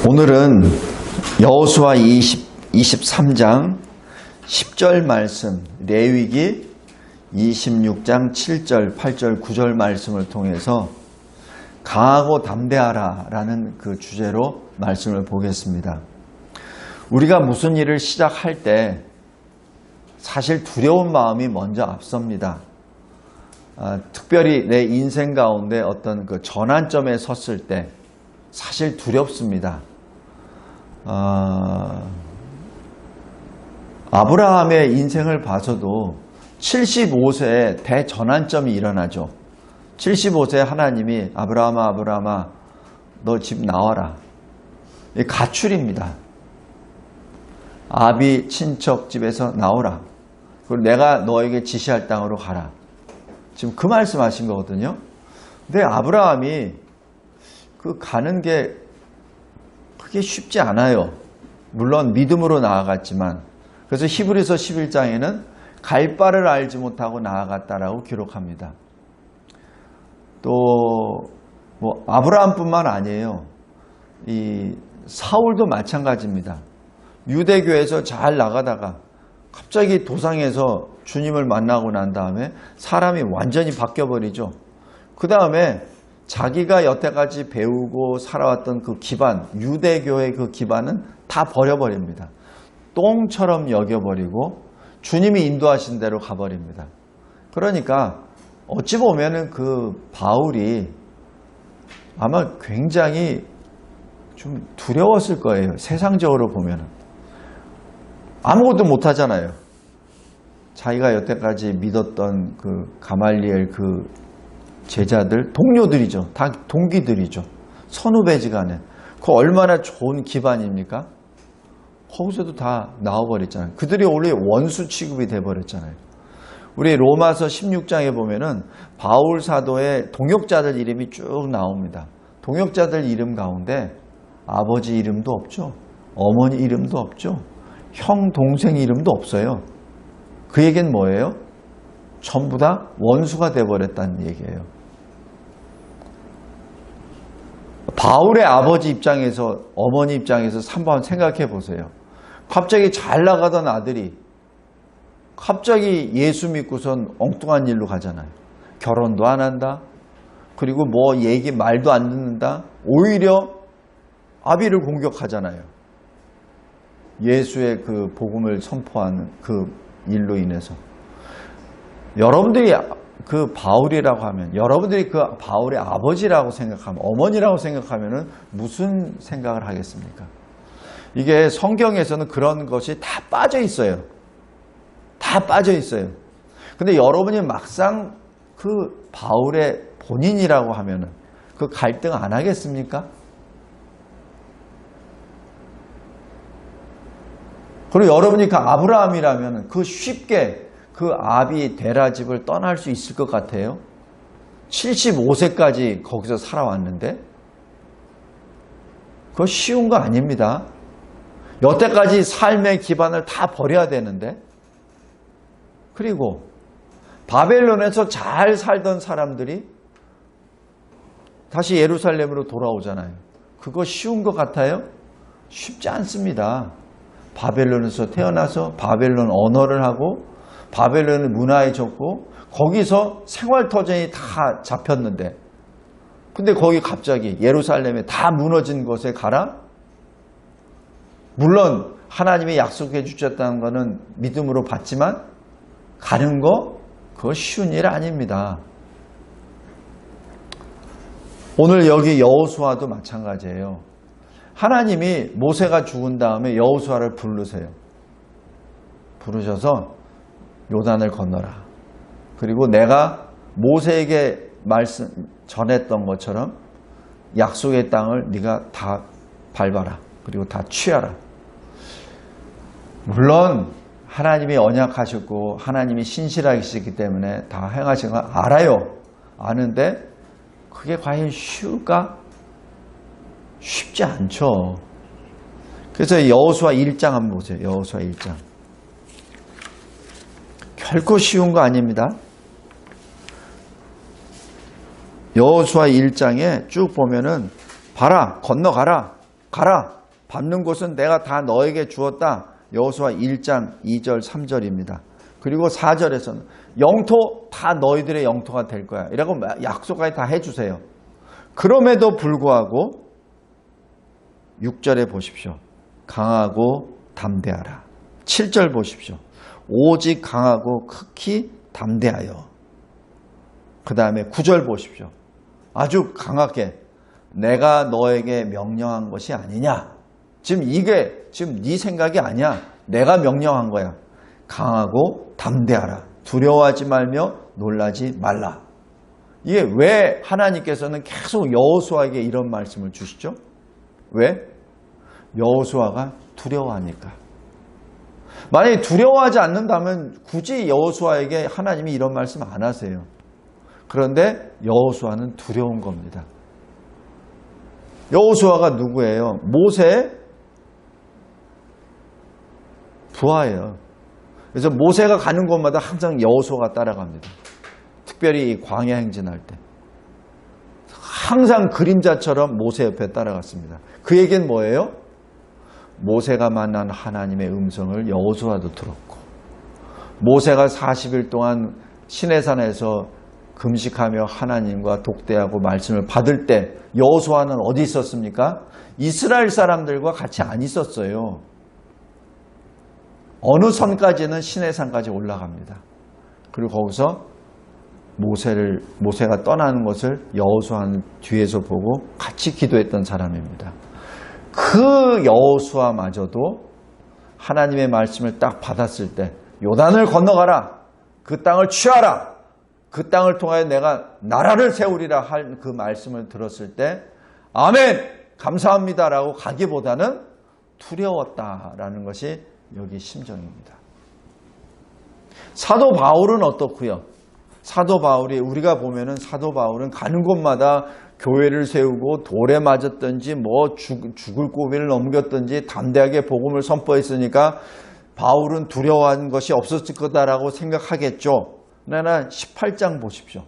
오늘은 여호수아 23장 10절 말씀, 레위기 26장 7절, 8절, 9절 말씀을 통해서 강하고 담대하라 라는 그 주제로 말씀을 보겠습니다. 우리가 무슨 일을 시작할 때 사실 두려운 마음이 먼저 앞섭니다. 특별히 내 인생 가운데 어떤 그 전환점에 섰을 때 사실 두렵습니다. 아브라함의 인생을 봐서도 75세에 대전환점이 일어나죠. 75세에 하나님이 아브라함아 너 집 나와라. 가출입니다. 아비 친척 집에서 나오라. 그리고 내가 너에게 지시할 땅으로 가라. 지금 그 말씀하신 거거든요. 근데 아브라함이 그 가는 게 그게 쉽지 않아요. 물론 믿음으로 나아갔지만, 그래서 히브리서 11장에는 갈 바를 알지 못하고 나아갔다라고 기록합니다. 또 뭐 아브라함뿐만 아니에요. 이 사울도 마찬가지입니다. 유대교에서 잘 나가다가 갑자기 도상에서 주님을 만나고 난 다음에 사람이 완전히 바뀌어버리죠. 그 다음에 자기가 여태까지 배우고 살아왔던 그 기반, 유대교의 그 기반은 다 버려버립니다. 똥처럼 여겨버리고 주님이 인도하신 대로 가버립니다. 그러니까 어찌 보면은 그 바울이 아마 굉장히 좀 두려웠을 거예요. 세상적으로 보면은. 아무것도 못하잖아요. 자기가 여태까지 믿었던 그 가말리엘 그 제자들, 동료들이죠. 다 동기들이죠. 선후배지간에. 그 얼마나 좋은 기반입니까? 거기서도 다 나와버렸잖아요. 그들이 원래 원수 취급이 돼버렸잖아요. 우리 로마서 16장에 보면은 바울 사도의 동역자들 이름이 쭉 나옵니다. 동역자들 이름 가운데 아버지 이름도 없죠. 어머니 이름도 없죠. 형, 동생 이름도 없어요. 그 얘기는 뭐예요? 전부 다 원수가 돼버렸다는 얘기예요. 바울의 아버지 입장에서, 어머니 입장에서 한번 생각해 보세요. 갑자기 잘 나가던 아들이 갑자기 예수 믿고선 엉뚱한 일로 가잖아요. 결혼도 안 한다. 그리고 뭐 말도 안 듣는다. 오히려 아비를 공격하잖아요. 예수의 그 복음을 선포하는 그 일로 인해서. 여러분들이 그 바울이라고 하면, 여러분들이 그 바울의 아버지라고 생각하면, 어머니라고 생각하면은 무슨 생각을 하겠습니까? 이게 성경에서는 그런 것이 다 빠져 있어요. 다 빠져 있어요. 근데 여러분이 막상 그 바울의 본인이라고 하면은 그 갈등 안 하겠습니까? 그리고 여러분이 그 아브라함이라면 그 쉽게 그 아비 데라 집을 떠날 수 있을 것 같아요? 75세까지 거기서 살아왔는데? 그거 쉬운 거 아닙니다. 여태까지 삶의 기반을 다 버려야 되는데? 그리고 바벨론에서 잘 살던 사람들이 다시 예루살렘으로 돌아오잖아요. 그거 쉬운 것 같아요? 쉽지 않습니다. 바벨론에서 태어나서 바벨론 언어를 하고 바벨론의 문화에 젖고 거기서 생활터전이 다 잡혔는데, 근데 거기 갑자기 예루살렘에 다 무너진 곳에 가라? 물론 하나님이 약속해 주셨다는 것은 믿음으로 봤지만 가는 거 그거 쉬운 일 아닙니다. 오늘 여기 여호수아도 마찬가지예요. 하나님이 모세가 죽은 다음에 여호수아를 부르세요. 부르셔서 요단을 건너라. 그리고 내가 모세에게 전했던 것처럼 약속의 땅을 네가 다 밟아라. 그리고 다 취하라. 물론 하나님이 언약하셨고 하나님이 신실하시기 때문에 다 행하신 걸 알아요. 아는데 그게 과연 쉬울까? 쉽지 않죠. 그래서 여호수아 1장 한번 보세요. 여호수아 1장. 결코 쉬운 거 아닙니다. 여호수아 1장에 쭉 보면은 봐라, 건너가라. 가라. 밟는 곳은 내가 다 너에게 주었다. 여호수아 1장 2절 3절입니다. 그리고 4절에서는 영토 다 너희들의 영토가 될 거야. 이라고 약속까지 다 해주세요. 그럼에도 불구하고 6절에 보십시오. 강하고 담대하라. 7절 보십시오. 오직 강하고 극히 담대하여. 그 다음에 9절 보십시오. 아주 강하게 내가 너에게 명령한 것이 아니냐. 지금 이게 지금 네 생각이 아니야. 내가 명령한 거야. 강하고 담대하라. 두려워하지 말며 놀라지 말라. 이게 왜 하나님께서는 계속 여호수아에게 이런 말씀을 주시죠? 왜? 여호수아가 두려워하니까. 만약에 두려워하지 않는다면 굳이 여호수아에게 하나님이 이런 말씀 안 하세요. 그런데 여호수아는 두려운 겁니다. 여호수아가 누구예요? 모세의 부하예요. 그래서 모세가 가는 곳마다 항상 여호수아가 따라갑니다. 특별히 이 광야 행진할 때 항상 그림자처럼 모세 옆에 따라갔습니다. 그 얘기는 뭐예요? 모세가 만난 하나님의 음성을 여호수아도 들었고, 모세가 40일 동안 시내산에서 금식하며 하나님과 독대하고 말씀을 받을 때 여호수아는 어디 있었습니까? 이스라엘 사람들과 같이 안 있었어요. 어느 선까지는 시내산까지 올라갑니다. 그리고 거기서 모세가 떠나는 것을 여호수아는 뒤에서 보고 같이 기도했던 사람입니다. 그 여호수아마저도 하나님의 말씀을 딱 받았을 때 요단을 건너가라. 그 땅을 취하라. 그 땅을 통하여 내가 나라를 세우리라 할 그 말씀을 들었을 때 아멘 감사합니다라고 가기보다는 두려웠다라는 것이 여기 심정입니다. 사도 바울은 어떻고요? 사도 바울이 우리가 보면은 사도 바울은 가는 곳마다 교회를 세우고 돌에 맞았든지 뭐 죽을 고비를 넘겼든지 담대하게 복음을 선포했으니까 바울은 두려워한 것이 없었을 거다라고 생각하겠죠. 그러나 18장 보십시오.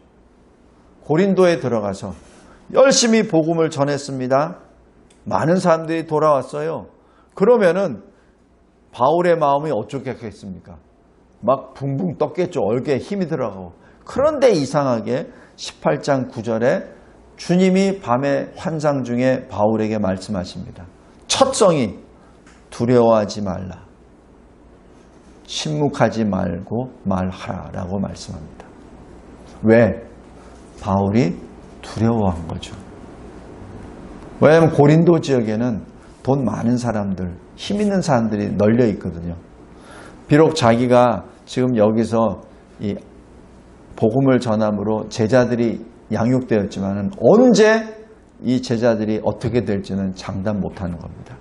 고린도에 들어가서 열심히 복음을 전했습니다. 많은 사람들이 돌아왔어요. 그러면은 바울의 마음이 어쩌겠습니까? 막 붕붕 떴겠죠. 얼개에 힘이 들어가고. 그런데 이상하게 18장 9절에 주님이 밤의 환상 중에 바울에게 말씀하십니다. 첫 성이 두려워하지 말라. 침묵하지 말고 말하라라고 말씀합니다. 왜? 바울이 두려워한 거죠. 왜냐하면 고린도 지역에는 돈 많은 사람들, 힘 있는 사람들이 널려 있거든요. 비록 자기가 지금 여기서 이 복음을 전함으로 제자들이 양육되었지만 언제 이 제자들이 어떻게 될지는 장담 못하는 겁니다.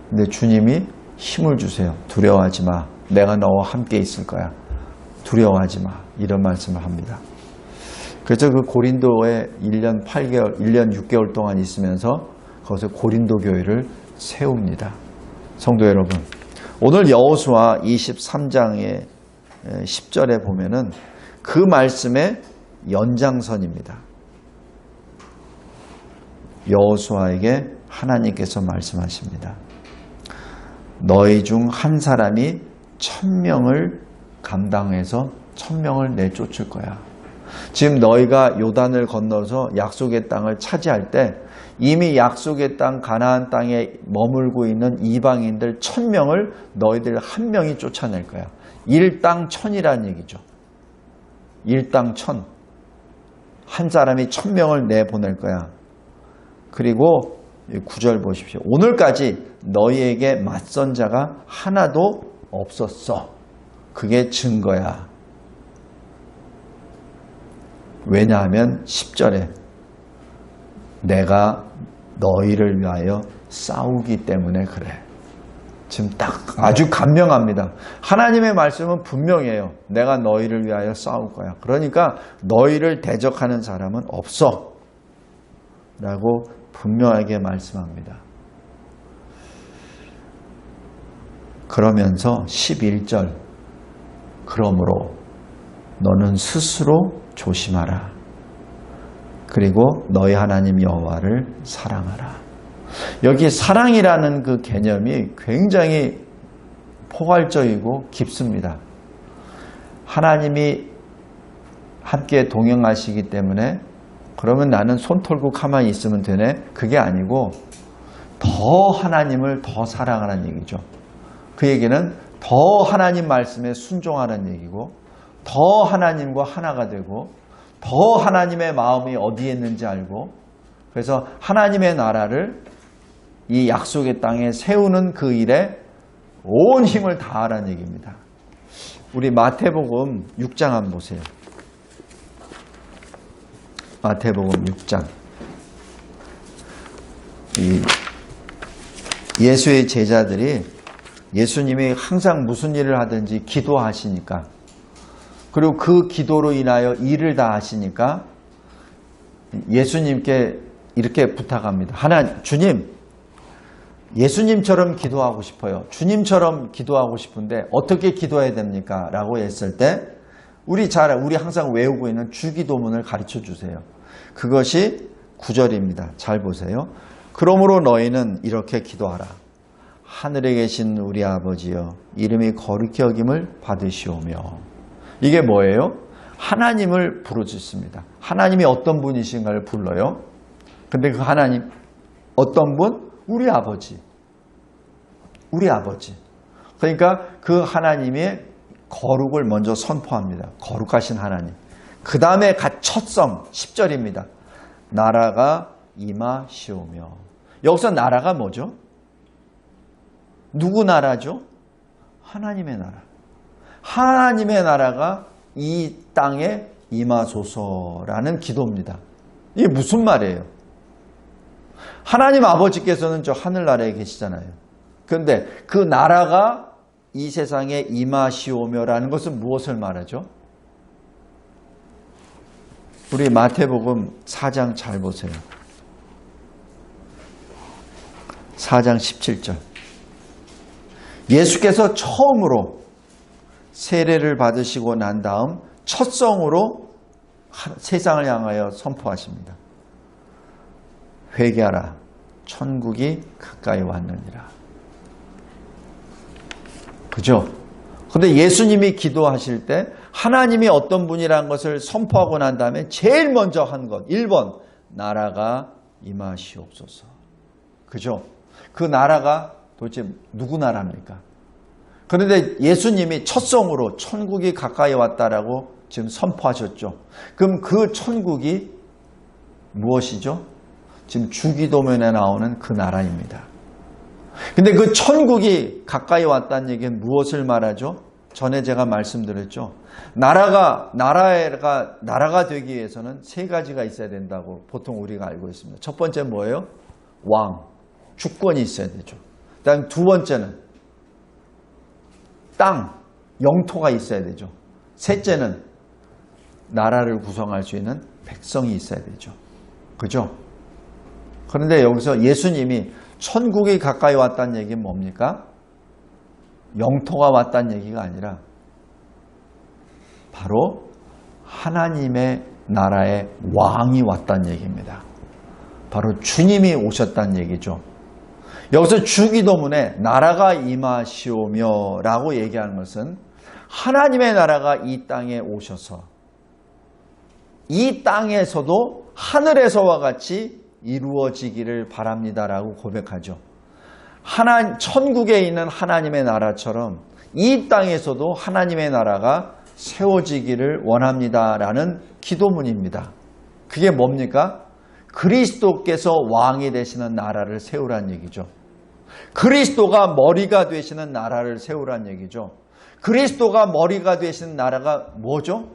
근데 주님이 힘을 주세요. 두려워하지 마. 내가 너와 함께 있을 거야. 두려워하지 마. 이런 말씀을 합니다. 그래서 그 고린도에 1년 8개월, 1년 6개월 동안 있으면서 거기서 고린도 교회를 세웁니다. 성도 여러분, 오늘 여호수아 23장의 10절에 보면은 그 말씀의 연장선입니다. 여호수아에게 하나님께서 말씀하십니다. 너희 중 한 사람이 1000명을 감당해서 1000명을 내쫓을 거야. 지금 너희가 요단을 건너서 약속의 땅을 차지할 때 이미 약속의 땅 가나안 땅에 머물고 있는 이방인들 1000명을 너희들 한 명이 쫓아낼 거야. 일당 1000이라는 얘기죠. 일당 1000. 한 사람이 1000명을 내보낼 거야. 그리고 9절 보십시오. 오늘까지 너희에게 맞선 자가 하나도 없었어. 그게 증거야. 왜냐하면 10절에 내가 너희를 위하여 싸우기 때문에 그래. 지금 딱 아주 간명합니다. 하나님의 말씀은 분명해요. 내가 너희를 위하여 싸울 거야. 그러니까 너희를 대적하는 사람은 없어. 라고 분명하게 말씀합니다. 그러면서 11절 그러므로 너는 스스로 조심하라. 그리고 너희 하나님 여호와를 사랑하라. 여기 사랑이라는 그 개념이 굉장히 포괄적이고 깊습니다. 하나님이 함께 동행하시기 때문에 그러면 나는 손 털고 가만히 있으면 되네? 그게 아니고 더 하나님을 더 사랑하라는 얘기죠. 그 얘기는 더 하나님 말씀에 순종하라는 얘기고 더 하나님과 하나가 되고 더 하나님의 마음이 어디에 있는지 알고 그래서 하나님의 나라를 이 약속의 땅에 세우는 그 일에 온 힘을 다하라는 얘기입니다. 우리 마태복음 6장 한번 보세요. 마태복음 6장. 예수의 제자들이 예수님이 항상 무슨 일을 하든지 기도하시니까 그리고 그 기도로 인하여 일을 다 하시니까 예수님께 이렇게 부탁합니다. 주님, 예수님처럼 기도하고 싶어요. 주님처럼 기도하고 싶은데 어떻게 기도해야 됩니까? 라고 했을 때 우리 항상 외우고 있는 주기도문을 가르쳐 주세요. 그것이 9절입니다. 잘 보세요. 그러므로 너희는 이렇게 기도하라. 하늘에 계신 우리 아버지여 이름이 거룩히 여김을 받으시오며. 이게 뭐예요? 하나님을 부르짖습니다. 하나님이 어떤 분이신가를 불러요. 근데 그 하나님 어떤 분? 우리 아버지. 우리 아버지. 그러니까 그 하나님의 거룩을 먼저 선포합니다. 거룩하신 하나님. 그 다음에 첫성 10절입니다. 나라가 임하시오며. 여기서 나라가 뭐죠? 누구 나라죠? 하나님의 나라. 하나님의 나라가 이 땅에 임하소서라는 기도입니다. 이게 무슨 말이에요? 하나님 아버지께서는 저 하늘나라에 계시잖아요. 그런데 그 나라가 이 세상에 임하시오며라는 것은 무엇을 말하죠? 우리 마태복음 4장 잘 보세요. 4장 17절. 예수께서 처음으로 세례를 받으시고 난 다음 첫성으로 세상을 향하여 선포하십니다. 회개하라. 천국이 가까이 왔느니라. 그죠? 근데 예수님이 기도하실 때 하나님이 어떤 분이라는 것을 선포하고 난 다음에 제일 먼저 한 것 1번 나라가 임하시옵소서. 그죠? 그 나라가 도대체 누구 나라입니까? 그런데 예수님이 첫성으로 천국이 가까이 왔다라고 지금 선포하셨죠. 그럼 그 천국이 무엇이죠? 지금 주기도문에 나오는 그 나라입니다. 근데 그 천국이 가까이 왔다는 얘기는 무엇을 말하죠? 전에 제가 말씀드렸죠. 나라가 되기 위해서는 세 가지가 있어야 된다고 보통 우리가 알고 있습니다. 첫 번째 뭐예요? 왕, 주권이 있어야 되죠. 그다음 두 번째는 땅, 영토가 있어야 되죠. 셋째는 나라를 구성할 수 있는 백성이 있어야 되죠. 그죠? 그런데 여기서 예수님이 천국이 가까이 왔다는 얘기는 뭡니까? 영토가 왔다는 얘기가 아니라 바로 하나님의 나라의 왕이 왔다는 얘기입니다. 바로 주님이 오셨다는 얘기죠. 여기서 주기도문에 나라가 임하시오며 라고 얘기하는 것은 하나님의 나라가 이 땅에 오셔서 이 땅에서도 하늘에서와 같이 이루어지기를 바랍니다라고 고백하죠. 천국에 있는 하나님의 나라처럼 이 땅에서도 하나님의 나라가 세워지기를 원합니다라는 기도문입니다. 그게 뭡니까? 그리스도께서 왕이 되시는 나라를 세우라는 얘기죠. 그리스도가 머리가 되시는 나라를 세우라는 얘기죠. 그리스도가 머리가 되시는 나라가 뭐죠?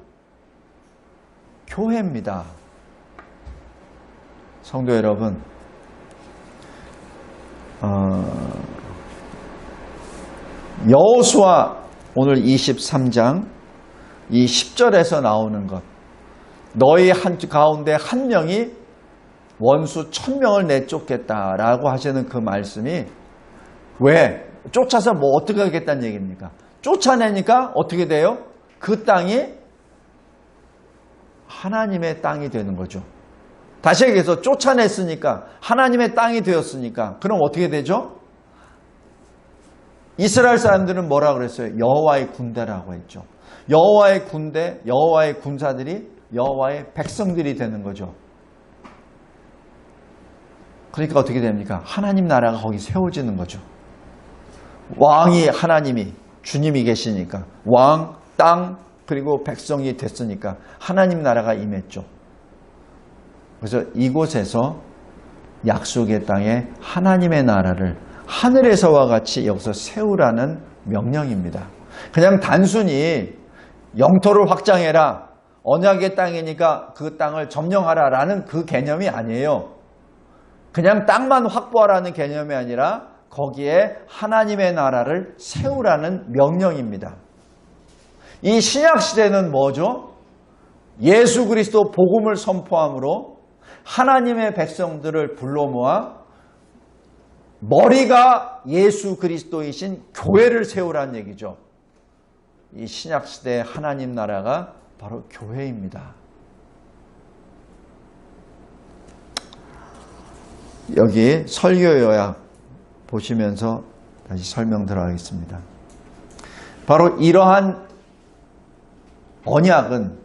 교회입니다. 성도 여러분, 여호수아 오늘 23장 이 10절에서 나오는 것, 너희 가운데 한 명이 원수 1000명을 내쫓겠다라고 하시는 그 말씀이 왜? 쫓아서 뭐 어떻게 하겠다는 얘기입니까? 쫓아내니까 어떻게 돼요? 그 땅이 하나님의 땅이 되는 거죠. 다시 얘기해서 쫓아냈으니까 하나님의 땅이 되었으니까 그럼 어떻게 되죠? 이스라엘 사람들은 뭐라고 그랬어요? 여호와의 군대라고 했죠. 여호와의 군대, 여호와의 군사들이 여호와의 백성들이 되는 거죠. 그러니까 어떻게 됩니까? 하나님 나라가 거기 세워지는 거죠. 왕이 하나님이 주님이 계시니까 왕, 땅 그리고 백성이 됐으니까 하나님 나라가 임했죠. 그래서 이곳에서 약속의 땅에 하나님의 나라를 하늘에서와 같이 여기서 세우라는 명령입니다. 그냥 단순히 영토를 확장해라, 언약의 땅이니까 그 땅을 점령하라 라는 그 개념이 아니에요. 그냥 땅만 확보하라는 개념이 아니라 거기에 하나님의 나라를 세우라는 명령입니다. 이 신약시대는 뭐죠? 예수 그리스도 복음을 선포함으로 하나님의 백성들을 불러 모아 머리가 예수 그리스도이신 교회를 세우라는 얘기죠. 이 신약시대의 하나님 나라가 바로 교회입니다. 여기 설교 요약 보시면서 다시 설명 들어가겠습니다. 바로 이러한 언약은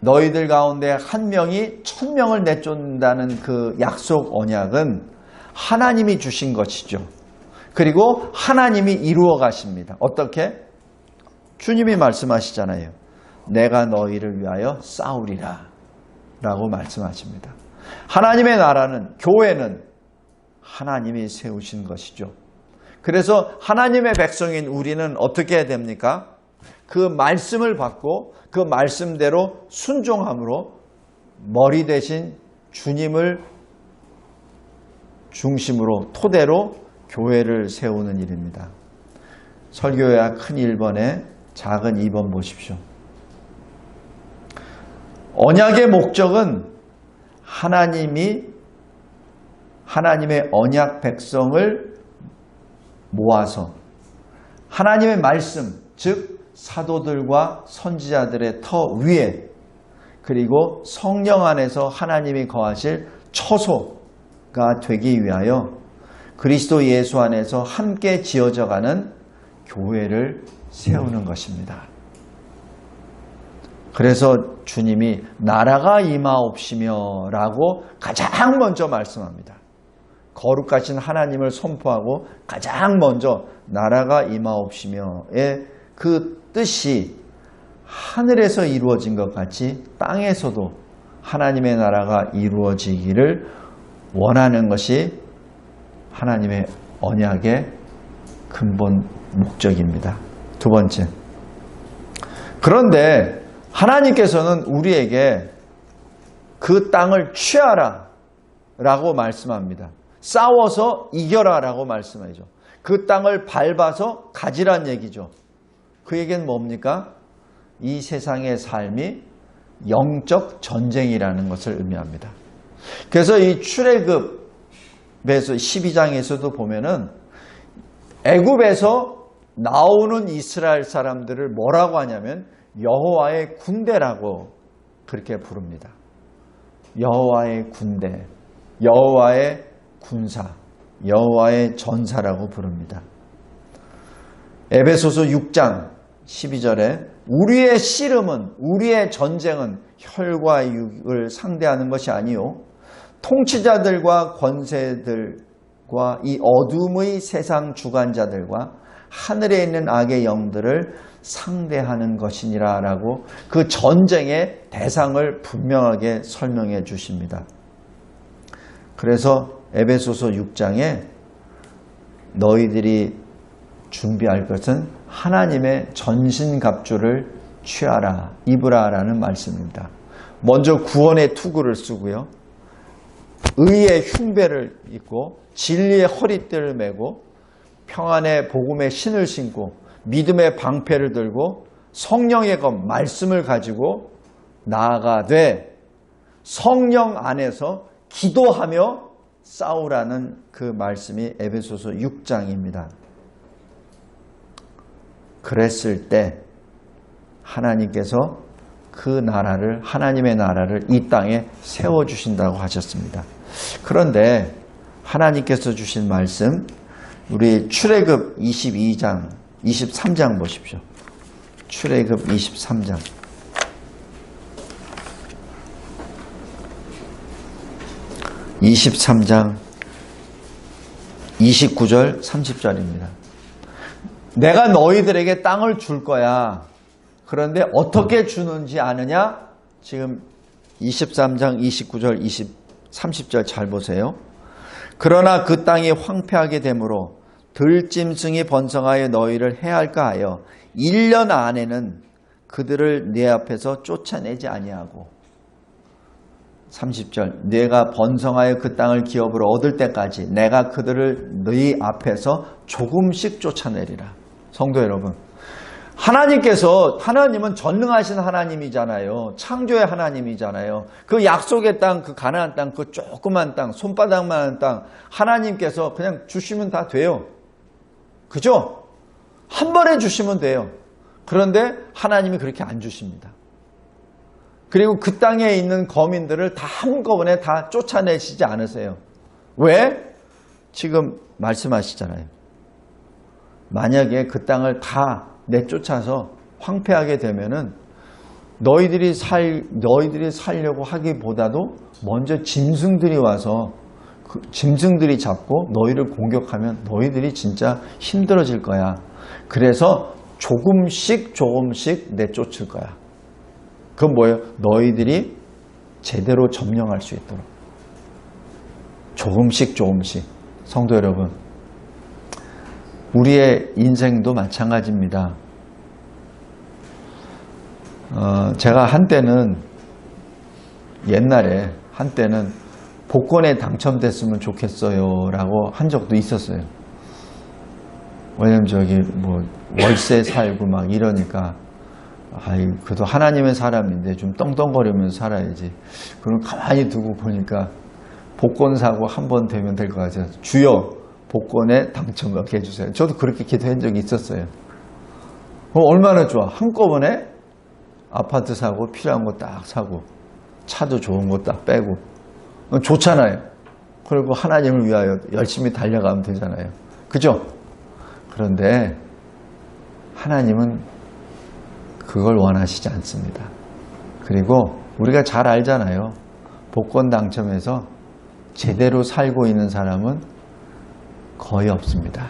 너희들 가운데 한 명이 1000명을 내쫓는다는 그 약속 언약은 하나님이 주신 것이죠. 그리고 하나님이 이루어 가십니다. 어떻게? 주님이 말씀하시잖아요. 내가 너희를 위하여 싸우리라 라고 말씀하십니다. 하나님의 나라는, 교회는 하나님이 세우신 것이죠. 그래서 하나님의 백성인 우리는 어떻게 해야 됩니까? 그 말씀을 받고 그 말씀대로 순종함으로 머리 대신 주님을 중심으로 토대로 교회를 세우는 일입니다. 설교야 큰 1번에 작은 2번 보십시오. 언약의 목적은 하나님의 언약 백성을 모아서 하나님의 말씀, 즉 사도들과 선지자들의 터 위에 그리고 성령 안에서 하나님이 거하실 처소가 되기 위하여 그리스도 예수 안에서 함께 지어져가는 교회를 세우는 것입니다. 그래서 주님이 나라가 임하옵시며 라고 가장 먼저 말씀합니다. 거룩하신 하나님을 선포하고 가장 먼저 나라가 임하옵시며의 그 뜻이 하늘에서 이루어진 것 같이 땅에서도 하나님의 나라가 이루어지기를 원하는 것이 하나님의 언약의 근본 목적입니다. 두 번째, 그런데 하나님께서는 우리에게 그 땅을 취하라 라고 말씀합니다. 싸워서 이겨라 라고 말씀하죠. 그 땅을 밟아서 가지란 얘기죠. 그 얘기는 뭡니까? 이 세상의 삶이 영적 전쟁이라는 것을 의미합니다. 그래서 이 출애굽에서 12장에서도 보면은 애굽에서 나오는 이스라엘 사람들을 뭐라고 하냐면 여호와의 군대라고 그렇게 부릅니다. 여호와의 군대, 여호와의 군사, 여호와의 전사라고 부릅니다. 에베소서 6장 12절에 우리의 씨름은, 우리의 전쟁은 혈과 육을 상대하는 것이 아니요 통치자들과 권세들과 이 어둠의 세상 주관자들과 하늘에 있는 악의 영들을 상대하는 것이니라 라고 그 전쟁의 대상을 분명하게 설명해 주십니다. 그래서 에베소서 6장에 너희들이 준비할 것은 하나님의 전신갑주를 취하라, 입으라 라는 말씀입니다. 먼저 구원의 투구를 쓰고요. 의의 흉배를 입고 진리의 허리띠를 메고 평안의 복음의 신을 신고 믿음의 방패를 들고 성령의 검, 말씀을 가지고 나아가되 성령 안에서 기도하며 싸우라는 그 말씀이 에베소서 6장입니다. 그랬을 때 하나님께서 그 나라를, 하나님의 나라를 이 땅에 세워주신다고 하셨습니다. 그런데 하나님께서 주신 말씀, 우리 출애굽 22장, 23장 보십시오. 출애굽 23장. 23장 29절 30절입니다. 내가 너희들에게 땅을 줄 거야. 그런데 어떻게 주는지 아느냐? 지금 23장 29절 30절 잘 보세요. 그러나 그 땅이 황폐하게 되므로 들짐승이 번성하여 너희를 해할까 하여 1년 안에는 그들을 내 앞에서 쫓아내지 아니하고 30절 내가 번성하여 그 땅을 기업으로 얻을 때까지 내가 그들을 너희 앞에서 조금씩 쫓아내리라. 성도 여러분, 하나님은 전능하신 하나님이잖아요. 창조의 하나님이잖아요. 그 약속의 땅, 그 가나안 땅, 그 조그만 땅, 손바닥만한 땅 하나님께서 그냥 주시면 다 돼요. 그죠? 한 번에 주시면 돼요. 그런데 하나님이 그렇게 안 주십니다. 그리고 그 땅에 있는 거민들을 다 한꺼번에 다 쫓아내시지 않으세요. 왜? 지금 말씀하시잖아요. 만약에 그 땅을 다 내쫓아서 황폐하게 되면은 너희들이 살려고 하기보다도 먼저 짐승들이 와서 그 짐승들이 잡고 너희를 공격하면 너희들이 진짜 힘들어질 거야. 그래서 조금씩 내쫓을 거야. 그건 뭐예요? 너희들이 제대로 점령할 수 있도록. 조금씩. 성도 여러분, 우리의 인생도 마찬가지입니다. 제가 옛날에 한때는 복권에 당첨됐으면 좋겠어요 라고 한 적도 있었어요. 왜냐면 월세 살고 막 이러니까 그래도 하나님의 사람인데 좀 떵떵거리면서 살아야지. 그럼 가만히 두고 보니까 복권 사고 한 번 되면 될 것 같아요. 주여 복권에 당첨받게 해주세요. 저도 그렇게 기도한 적이 있었어요. 얼마나 좋아. 한꺼번에 아파트 사고 필요한 거 딱 사고 차도 좋은 거 딱 빼고 좋잖아요. 그리고 하나님을 위하여 열심히 달려가면 되잖아요. 그죠? 그런데 하나님은 그걸 원하시지 않습니다. 그리고 우리가 잘 알잖아요. 복권 당첨해서 제대로 살고 있는 사람은 거의 없습니다.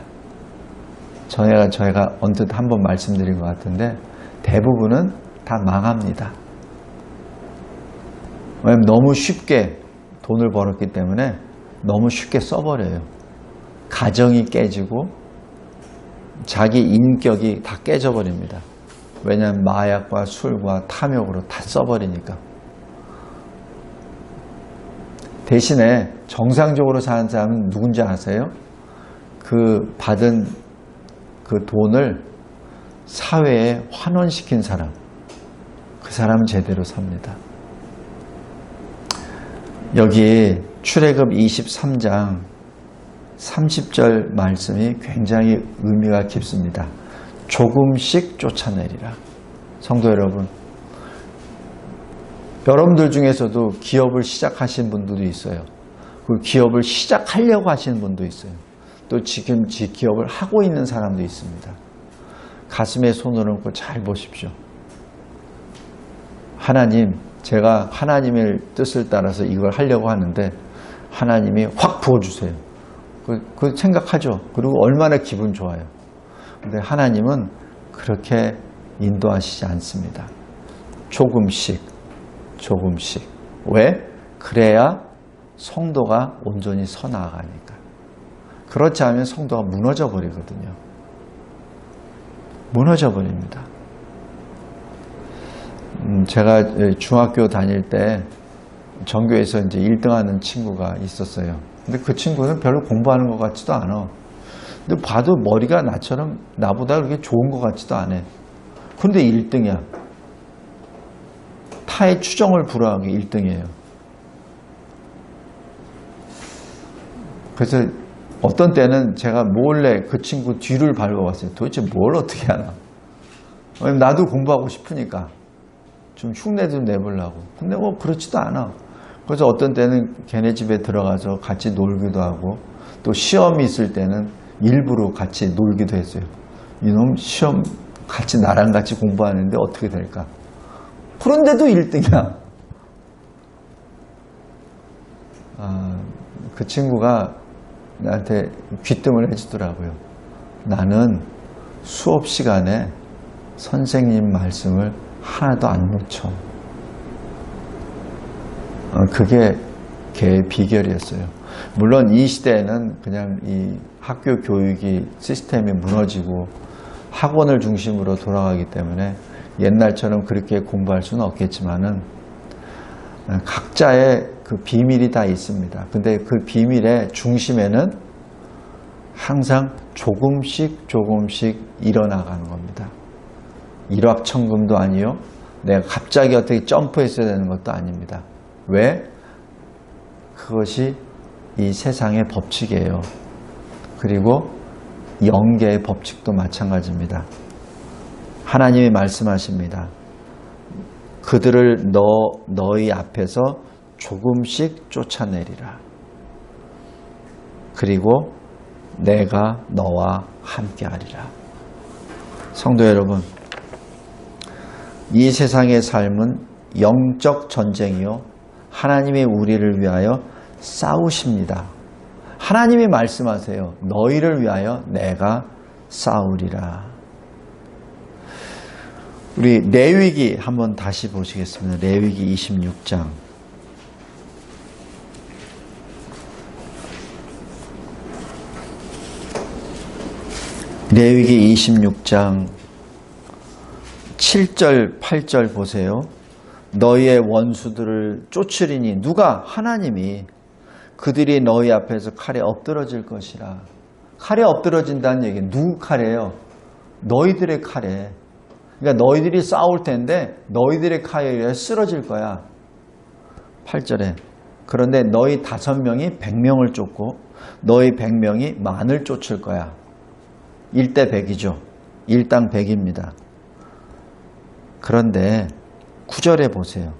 저희가 언뜻 한번 말씀드린 것 같은데 대부분은 다 망합니다. 왜냐면 너무 쉽게 돈을 벌었기 때문에 너무 쉽게 써버려요. 가정이 깨지고 자기 인격이 다 깨져버립니다. 왜냐하면 마약과 술과 탐욕으로 다 써버리니까. 대신에 정상적으로 사는 사람은 누군지 아세요? 그 받은 그 돈을 사회에 환원시킨 사람, 그 사람은 제대로 삽니다. 여기 출애굽 23장 30절 말씀이 굉장히 의미가 깊습니다. 조금씩 쫓아내리라. 성도 여러분, 여러분들 중에서도 기업을 시작하신 분들도 있어요. 그리고 기업을 시작하려고 하시는 분도 있어요. 또 지금 기업을 하고 있는 사람도 있습니다. 가슴에 손을 얹고 잘 보십시오. 하나님, 제가 하나님의 뜻을 따라서 이걸 하려고 하는데 하나님이 확 부어주세요. 그 생각하죠. 그리고 얼마나 기분 좋아요. 근데 하나님은 그렇게 인도하시지 않습니다. 조금씩. 왜? 그래야 성도가 온전히 서 나아가니까. 그렇지 않으면 성도가 무너져 버리거든요. 무너져 버립니다. 제가 중학교 다닐 때 전교에서 이제 1등 하는 친구가 있었어요. 근데 그 친구는 별로 공부하는 것 같지도 않아. 근데 봐도 머리가 나보다 그렇게 좋은 것 같지도 않아. 근데 1등이야. 타의 추정을 불허하게 1등이에요. 그래서 어떤 때는 제가 몰래 그 친구 뒤를 밟아봤어요. 도대체 뭘 어떻게 하나. 왜냐면 나도 공부하고 싶으니까. 좀 흉내도 내보려고. 근데 뭐 그렇지도 않아. 그래서 어떤 때는 걔네 집에 들어가서 같이 놀기도 하고, 또 시험이 있을 때는 일부러 같이 놀기도 했어요. 이놈 시험 같이 나랑 같이 공부하는데 어떻게 될까? 그런데도 1등이야. 그 친구가 나한테 귀뜸을 해주더라고요. 나는 수업 시간에 선생님 말씀을 하나도 안 놓쳐. 그게 걔의 비결이었어요. 물론 이 시대에는 그냥 이 학교 교육이 시스템이 무너지고 학원을 중심으로 돌아가기 때문에 옛날처럼 그렇게 공부할 수는 없겠지만은 각자의 그 비밀이 다 있습니다. 근데 그 비밀의 중심에는 항상 조금씩 일어나가는 겁니다. 일확천금도 아니요. 내가 갑자기 어떻게 점프했어야 되는 것도 아닙니다. 왜? 그것이 이 세상의 법칙이에요. 그리고 영계의 법칙도 마찬가지입니다. 하나님이 말씀하십니다. 그들을 너희 앞에서 조금씩 쫓아내리라. 그리고 내가 너와 함께하리라. 성도 여러분, 이 세상의 삶은 영적 전쟁이요. 하나님이 우리를 위하여 싸우십니다. 하나님이 말씀하세요. 너희를 위하여 내가 싸우리라. 우리 레위기 한번 다시 보시겠습니다. 레위기 26장. 레위기 26장 7절, 8절 보세요. 너희의 원수들을 쫓으리니 누가? 하나님이. 그들이 너희 앞에서 칼에 엎드러질 것이라. 칼에 엎드러진다는 얘기는 누구 칼이에요? 너희들의 칼에. 그러니까 너희들이 싸울 텐데 너희들의 칼에 쓰러질 거야. 8절에 그런데 너희 5명이 100명을 쫓고 너희 100명이 만을 쫓을 거야. 1대 100이죠. 1당 100입니다. 그런데 9절에 보세요.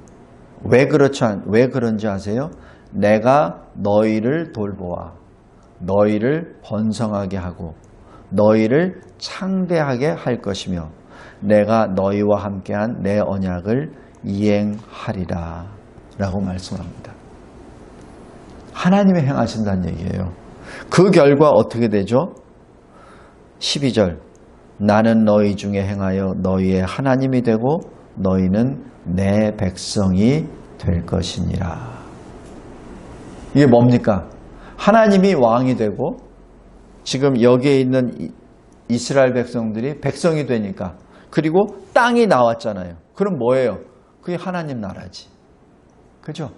왜 그런지 아세요? 내가 너희를 돌보아 너희를 번성하게 하고 너희를 창대하게 할 것이며 내가 너희와 함께한 내 언약을 이행하리라 라고 말씀합니다. 하나님이 행하신다는 얘기예요. 그 결과 어떻게 되죠? 12절 나는 너희 중에 행하여 너희의 하나님이 되고 너희는 내 백성이 될 것이니라. 이게 뭡니까? 하나님이 왕이 되고 지금 여기에 있는 이스라엘 백성들이 백성이 되니까 그리고 땅이 나왔잖아요. 그럼 뭐예요? 그게 하나님 나라지. 그죠?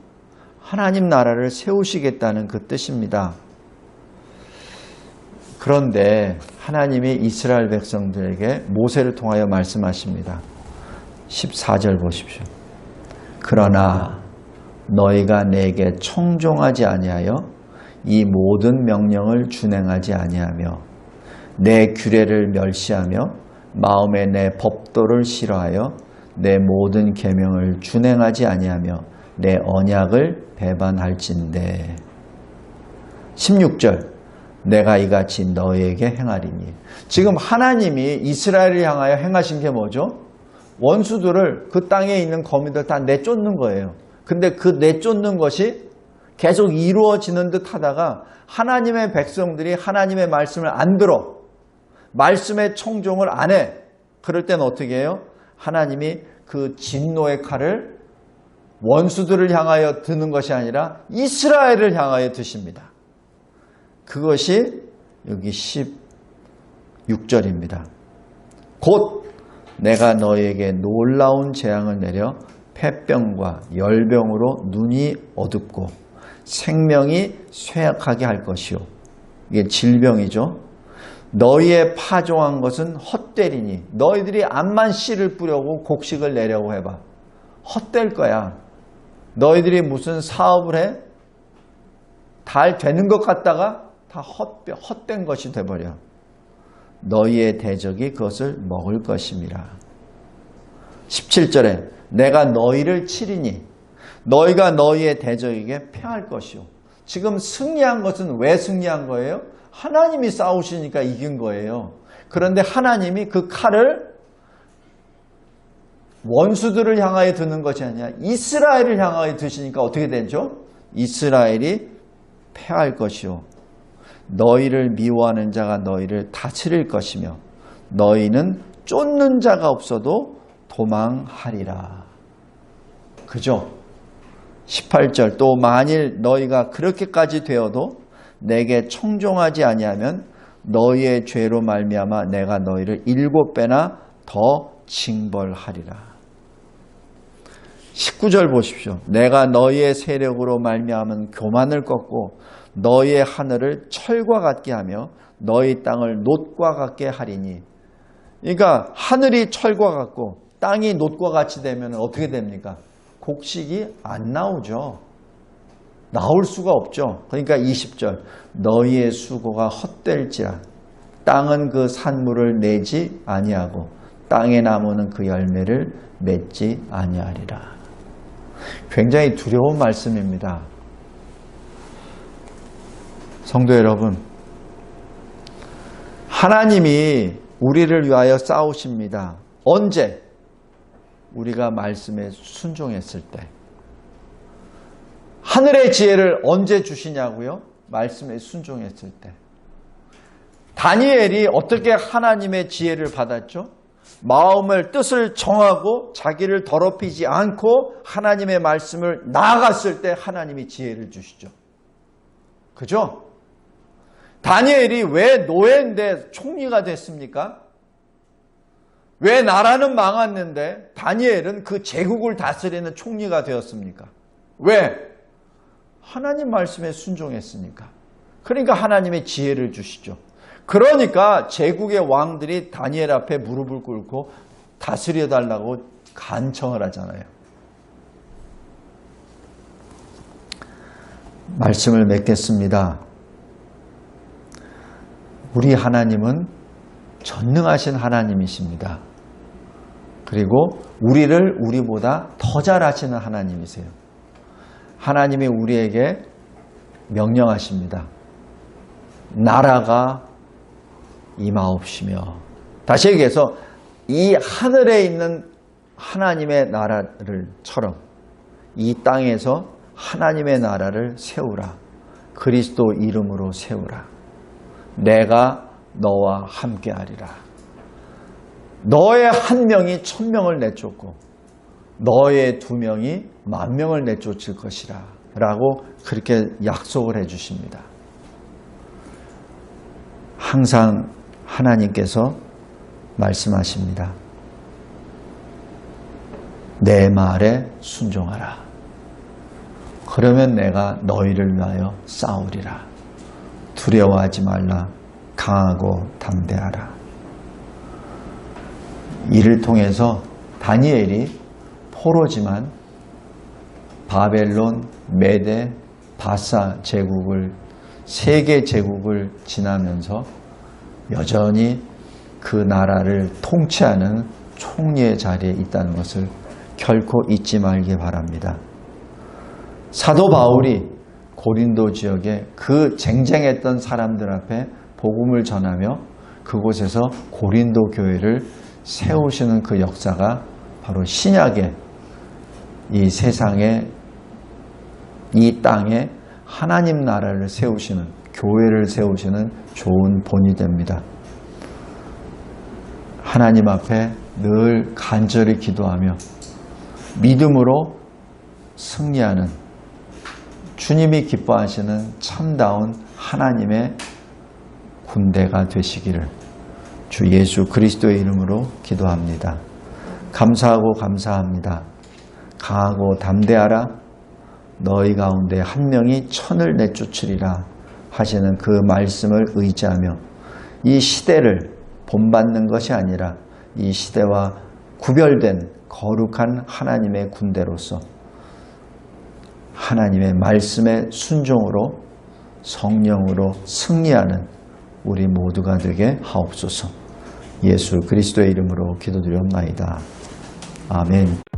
하나님 나라를 세우시겠다는 그 뜻입니다. 그런데 하나님이 이스라엘 백성들에게 모세를 통하여 말씀하십니다. 14절 보십시오. 그러나 너희가 내게 청종하지 아니하여 이 모든 명령을 준행하지 아니하며 내 규례를 멸시하며 마음에 내 법도를 싫어하여 내 모든 계명을 준행하지 아니하며 내 언약을 배반할진대. 16절 내가 이같이 너희에게 행하리니. 지금 하나님이 이스라엘을 향하여 행하신 게 뭐죠? 원수들을 그 땅에 있는 거민들 다 내쫓는 거예요. 근데 그 내쫓는 것이 계속 이루어지는 듯 하다가 하나님의 백성들이 하나님의 말씀을 안 들어. 말씀의 청종을 안 해. 그럴 땐 어떻게 해요? 하나님이 그 진노의 칼을 원수들을 향하여 드는 것이 아니라 이스라엘을 향하여 드십니다. 그것이 여기 16절입니다. 곧 내가 너희에게 놀라운 재앙을 내려 폐병과 열병으로 눈이 어둡고 생명이 쇠약하게 할 것이요. 이게 질병이죠. 너희의 파종한 것은 헛되리니. 너희들이 암만 씨를 뿌려고 곡식을 내려고 해봐. 헛될 거야. 너희들이 무슨 사업을 해? 잘 되는 것 같다가 다 헛된 것이 돼버려. 너희의 대적이 그것을 먹을 것임이라. 17절에 내가 너희를 치리니 너희가 너희의 대적에게 패할 것이요. 지금 승리한 것은 왜 승리한 거예요? 하나님이 싸우시니까 이긴 거예요. 그런데 하나님이 그 칼을 원수들을 향하여 드는 것이 아니라 이스라엘을 향하여 드시니까 어떻게 되죠? 이스라엘이 패할 것이요. 너희를 미워하는 자가 너희를 다스릴 것이며 너희는 쫓는 자가 없어도 도망하리라. 그죠? 18절 또 만일 너희가 그렇게까지 되어도 내게 청종하지 아니하면 너희의 죄로 말미암아 내가 너희를 7배나 더 징벌하리라. 19절 보십시오. 내가 너희의 세력으로 말미암은 교만을 꺾고 너희의 하늘을 철과 같게 하며 너희 땅을 놋과 같게 하리니. 그러니까 하늘이 철과 같고 땅이 놋과 같이 되면 어떻게 됩니까? 곡식이 안 나오죠. 나올 수가 없죠. 그러니까 20절 너희의 수고가 헛될지라 땅은 그 산물을 내지 아니하고 땅의 나무는 그 열매를 맺지 아니하리라. 굉장히 두려운 말씀입니다. 성도 여러분, 하나님이 우리를 위하여 싸우십니다. 언제? 우리가 말씀에 순종했을 때. 하늘의 지혜를 언제 주시냐고요? 말씀에 순종했을 때. 다니엘이 어떻게 하나님의 지혜를 받았죠? 마음을 뜻을 정하고 자기를 더럽히지 않고 하나님의 말씀을 나아갔을 때 하나님이 지혜를 주시죠. 그죠? 다니엘이 왜 노예인데 총리가 됐습니까? 왜 나라는 망했는데 다니엘은 그 제국을 다스리는 총리가 되었습니까? 왜? 하나님 말씀에 순종했으니까. 그러니까 하나님의 지혜를 주시죠. 그러니까 제국의 왕들이 다니엘 앞에 무릎을 꿇고 다스려 달라고 간청을 하잖아요. 말씀을 맺겠습니다. 우리 하나님은 전능하신 하나님이십니다. 그리고 우리를 우리보다 더 잘하시는 하나님이세요. 하나님이 우리에게 명령하십니다. 나라가 임하옵시며. 다시 얘기해서 이 하늘에 있는 하나님의 나라를처럼 이 땅에서 하나님의 나라를 세우라. 그리스도 이름으로 세우라. 내가 너와 함께하리라. 너의 한 명이 1000명을 내쫓고 너의 2명이 10,000명을 내쫓을 것이라 라고 그렇게 약속을 해 주십니다. 항상 하나님께서 말씀하십니다. 내 말에 순종하라. 그러면 내가 너희를 위하여 싸우리라. 두려워하지 말라. 강하고 담대하라. 이를 통해서 다니엘이 포로지만 바벨론, 메데, 바사 제국을 세계 제국을 지나면서 여전히 그 나라를 통치하는 총리의 자리에 있다는 것을 결코 잊지 말기 바랍니다. 사도 바울이 고린도 지역에 그 쟁쟁했던 사람들 앞에 복음을 전하며 그곳에서 고린도 교회를 세우시는 그 역사가 바로 신약의 이 세상에 이 땅에 하나님 나라를 세우시는 교회를 세우시는 좋은 본이 됩니다. 하나님 앞에 늘 간절히 기도하며 믿음으로 승리하는 주님이 기뻐하시는 참다운 하나님의 군대가 되시기를 주 예수 그리스도의 이름으로 기도합니다. 감사하고 감사합니다. 강하고 담대하라. 너희 가운데 한 명이 1000을 내쫓으리라 하시는 그 말씀을 의지하며 이 시대를 본받는 것이 아니라 이 시대와 구별된 거룩한 하나님의 군대로서 하나님의 말씀의 순종으로 성령으로 승리하는 우리 모두가 되게 하옵소서. 예수 그리스도의 이름으로 기도드렸나이다. 아멘.